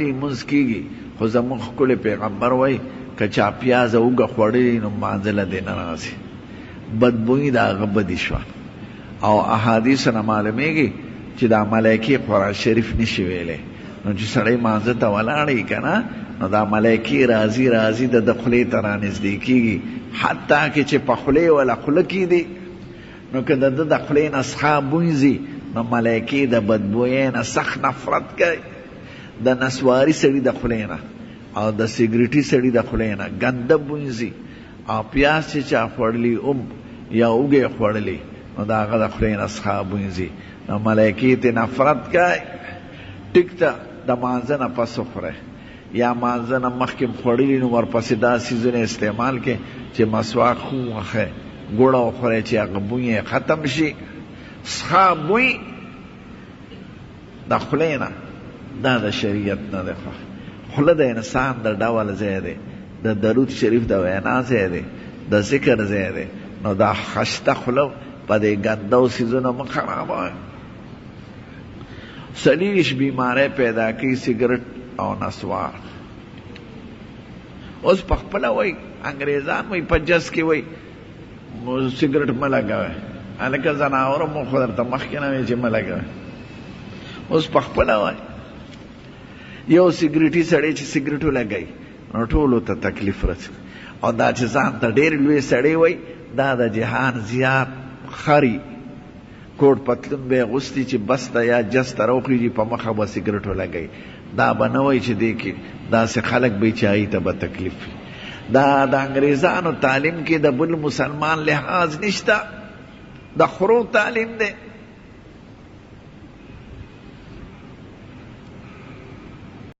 لمونځ کېږي خو زموږ ښکلی پیغمبر وایي که چا پیازه اوږه خوړلې نو مانځله دې نه راځي، بدبویي د هغه بدي شوه. او احادیثو نه معلومیږي چې دا ملایکې قرآن شریف نشي ویلی، نو چې سړی مانځه ته ولاړی که نه نو دا ملایکې راځي راځي د خولې ته رانږدې کېږي، حتی که چې په خولې وله خوله کېدي نو که د ده د خولې نه څخه بوی ځي نو ملایکې د بدبویۍ نه سخت نفرت کوي. د نسواري سړي د خولې نه او د سګریټي سړي د خولې نه ګنده بوی ځي، او پیاز چې چا خوړلي یا اوږه خوړلي نو د هغه د خولې نه څخه بوی ځي، نو ملایکې ترې نفرت کوي. ټیک ته د مانځه نه پس وخوری یا مانځه نه مخکې خوړلي نو ورپسې دا څیزونه استعمال کې چې مسواک خو وخی ګوړه وخوری چې هغه بوی یې ختم شي. څخه بوی د خولې نه دا د شریعت نه دی خوښ. خوله د انسان د ډول ځای دی، د درود شریف د وینا ځای دی، د ذکر ځای دی، نو دا خشته خوله په دې ګندو څیزونو مه خرابوئ. څلېرویشت بیماری پیدا کوي سګرټ او نسوار. اوس په خپله وایي انګریزان وایي په جز کې وایي سګرټ مه لګوئ، هلکه زناوره مو خو درته مخکې نه وایي چې مه لګوئ. اوس په خپله وایي یو سګریټي سړی چې سګریټ ولګوي نو ټولو ته تکلیف رسي، او دا چې ځان ته ډېر لوی سړی وایي دا د جهان زیات خري کوټ پتلون به یې اغوستي چې بس ته یا جس ته راوخېږي په مخه به سګریټ ولګوي. دا به نه وایي چې دې کې داسې خلک به چې هغوی ته به تکلیف وي. دا د انګریزانو تعلیم کې د بل مسلمان لحاظ نشته، د خرو تعلیم دی.